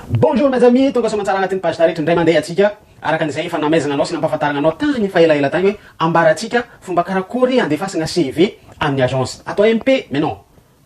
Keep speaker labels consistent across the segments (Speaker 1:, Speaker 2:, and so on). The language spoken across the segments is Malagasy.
Speaker 1: Bonjour mes amis, tonga somantsara agnatin'ny page taretra indray mandeha atsika araka an'izay efa namezana anao sy nampahafantarana anao tany fa elaela tany hoe ambaratsika fomba karakory andefasana CV amin'ny agence atao MP mais non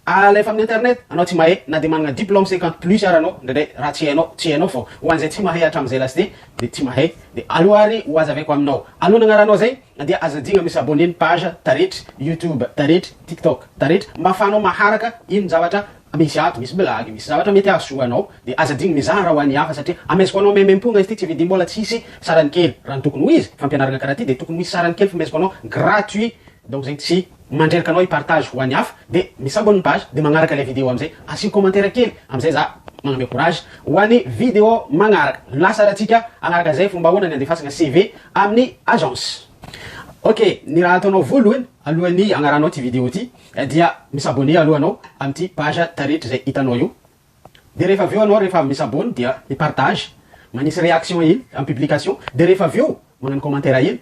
Speaker 1: alefa amin'ny internet anao tsy mahay na de manana diplôme 50 plus ara anao ndray raha tsy hainao fô ho an'izay tsy mahay hatramin'izay lasite de tsy mahay de aloary ho azaveko aminao aloha nagnaranao zay dia azadigna misy abonneny page taretra YouTube taretra TikTok taretra mba ahafahanao maharaka ino zavatra misy ato misy blague misy zavatra mety ahasoa anao de azadigny mizaha raha ho an'ny hafa satria ameziko anao memempogna izy ty tsy vidy mbola tsisy sarany kely raha ny tokony ho izy fampianarana karaha ty de tokony ho izy sarany kely fa meziko anao gratuit donc zegny tsy mandreraka anao ipartage ho an'ny hafa de misabon'ny page de magnaraka le vidéo amizay asio commentaire kely amizay za magname courage ho an'ny vidéo magnaraka lasa rahatsika agnaraka zay fomba ahoana ny andefasana CV amin'ny agence. Ok, ny raha ataonao voalohany alohan'ny agnaranao ty vidéo ty dia misabone aloha anao amin'ty page taretra zay hitanao io de rehefa aveo anao rehefa misabone dia ipartage manisy réaction iny amin'ny publication de rehefa aveo magnano commentaire iny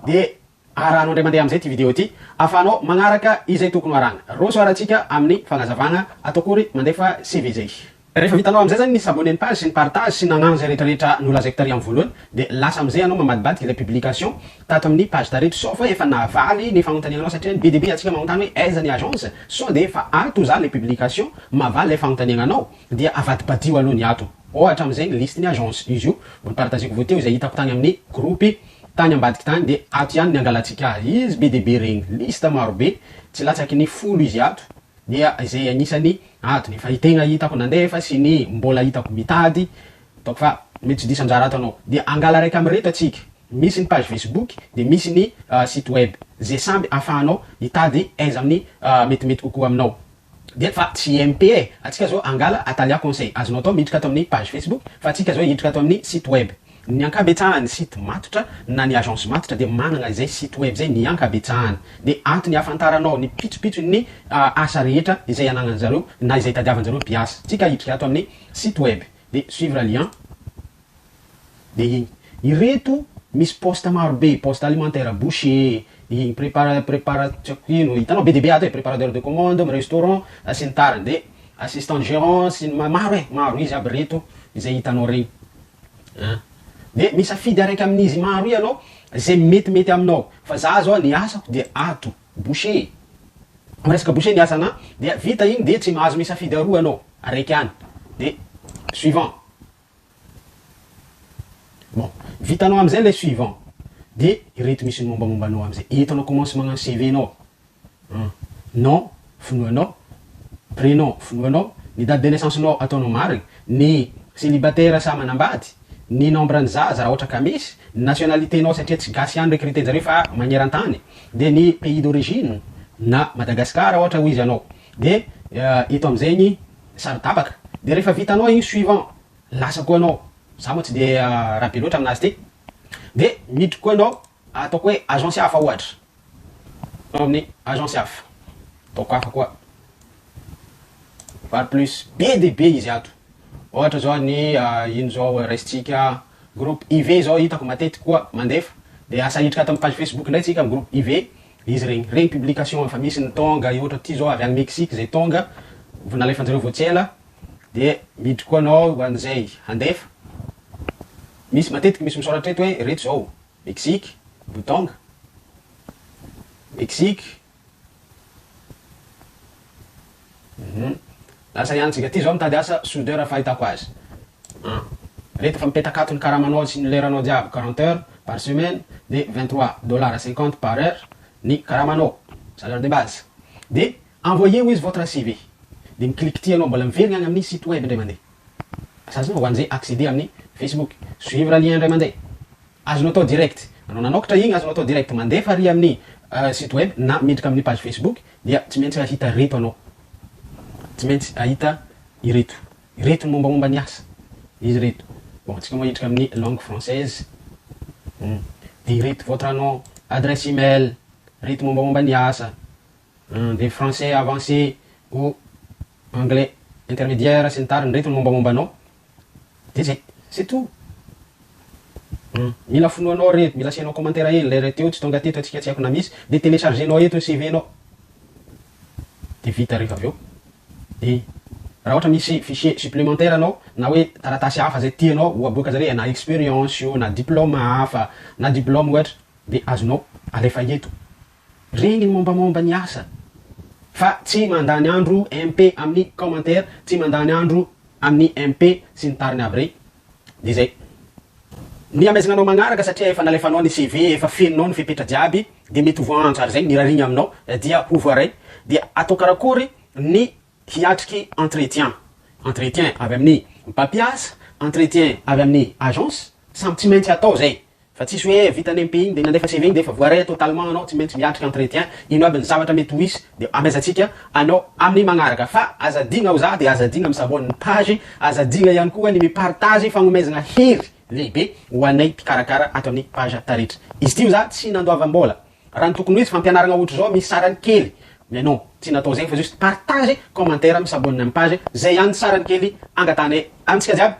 Speaker 1: de arahanao ndray mandeha amizay ty vidéo ty ahafahanao magnaraka izay tokony arahana roso aratsika amin'ny fagnazavagna ataokory mandefa CV zay. Rehefa vitanao amizay zany ny s'abonner page sy ny partage sy nagnano zay rehetrarehetra nolazaiko tary amin'ny voalohany de lasa amizay anao mamadibadiky ilay publication tato amin'ny page taretra so fa efa navaly ny fagnontanianao satria ny be atsika magnontany hoe aiza ny agence so de efa ato za les publication mavaly lay fagnontaniagnanao dia avadibadio aloha ny ato ohatra amizay ny liste ny agence izy io mbola partageko vao teo izay hitako tany amin'ny groupe tany ambadiky tany de ato ihany ny angalatsika izy be regny liste maro be tsy latsaky ny folo izy ato dia izay anisany ato ny fahitegna hitako nandefa sy ny mbola hitako mitady donc fa mety tsy diso anjara ato anao de angala raiky amy reto atsika misy ny page Facebook de misy ny site web zay samby ahafahanao hitady aiza amin'ny metimety kokoa aminao de fa tsy MP atsika zao angala Atalia conseil azonao atao miditra ato amin'ny page Facebook fa atsika zao hiditra ato amin'ny site web ny ankabetsahany site matotra na ny agence matotra de manana izay site web zay ny ankabetsahany de antony ahafantaranao ny pitsopitso ny asa rehetra izay anagnany zareo na izay tadiavan zareo mpiasa tsika hiditra ato amin'ny site web de suivre lien de igny ireto misy poste maro be poste alimentaire boucher igny préparateur ino hitanao be ato préparateur de commande am restaurant sy ny tariny de assistant gérant sy maro izy aby reto izay hitanao regny de misafidy araiky amin'izy maro ianao zay metimety aminao fa za zao ny asako de ato boucher resaka boucher ny asana de vita igny de tsy mahazo misafidy aroa anao araiky any de suivant bon vitanao amizay le suivant de ireto misy ny mombamombanao amizay hitanao commence magnano CV nao nom finoanao prénom finoanao ny date de naissance nao ataonao marigny ny célibataire sa manambady ny nombre ny zaza raha ohatra ka misy nationalité nao satria tsy gasy ihany recruter zareo fa magnerantany de ny pays d'origine na Madagascar ohatra ho izy anao de ito amizay ny sary tapaka de rehefa vitanao igny suivant lasa koa anao za moa tsy de raha be loatra aminazy ty de miditra koa anao ataoko hoe agence hafa ohatra amin'ny agence hafa ataoko hafa koa var plus be izy ato ohatra zao ny ino zao resitsika groupe IV zao hitako matetiky koa mandefa de asa hiditra ato amin'ny page Facebook ndray tsika amin'ny groupe IV izy regny publication efa misy ny tonga ohatra ty zao avy any Mexique zay tonga vonalefanjareo vao tsela de miditra koa anao an'izay handefa misy matetiky misy misoratra reto hoe reto zao Mexique Boutonga Mexique lasa ihany tsika ty zao mitady asa soudeur fahitako azy reto fa mipetaka ato ny karamanao sy ny leranao jiaby 40 heures par semaine de $23.50 par heure ny karamanao salaire de base de envoyez izy votre CV de mikliky ty anao mbola miverigny any amin'ny site web ndray mandeha sazana ho an'izay accéder amin'ny Facebook suivre lien ndray mandeha azonao atao direct anao nanokatra igny azonao atao direct mandefa ary amin'ny site web na miditra amin'ny page Facebook dia tsy maintsy ahita reto anao tsy maintsy ahita ireto ny mombamomba ny asa izy reto bon tsika moa hiditra amin'ny langue française de ireto votre nom adresse email reto mombamomba ny asa de français avancé ou anglais intermédiaire sy ny tariny reto ny mombamombanao de zay c'est tout mila finoanao reto mila asianao commentaire ely le reto eo tsy tonga teto atsika tsy haiko na misy de téléchargenao eto ny CV nao de vita rehefa aveo de raha ohatra misy fichier supplémentaire anao na hoe taratasy hafa zay tianao oaboaka zare na expérience io na diplôme hafa na diplôme ohatra de azonao alefa eto. Regny ny mombamomba ny asa fa tsy mandany andro MP amin'ny commentaire, tsy mandany andro amin'ny MP sy ny tariny aby rey. De zay ny amezananao magnaraka satria efa nalefanao ny CV, efa fenonao ny fepetra jiaby de mety voantsary zay ny rarigny aminao dia ho voaray. Dia atao karakory ny hiatriky entretien. Entretien avy amin'ny mpampiasa, entretien avy amin'ny agence, samy tsy maintsy atao zay. Fa tsisy hoe vitany MP igny de nandefa CV igny de efa voaray totalement anao, tsy maintsy miatriky entretien. Ino aby ny zavatra mety ho hisy de amezantsika anao amin'ny magnaraka. Fa azadigna ho za de azadigna misabony page, azadigna ihany koa ny mipartage fagnomezana hery lehibe ho anay mpikarakara ato amin'ny page taretra. Izy tio za tsy nandoavam-bola. Raha ny tokony hisy fampianarana ohatra zao misy sarany kely. Mais non, tsy natao zegny fa juste partage, commentaire misabony amin'ny page, zay ihany sarany kely angatanay amintsika jiaby.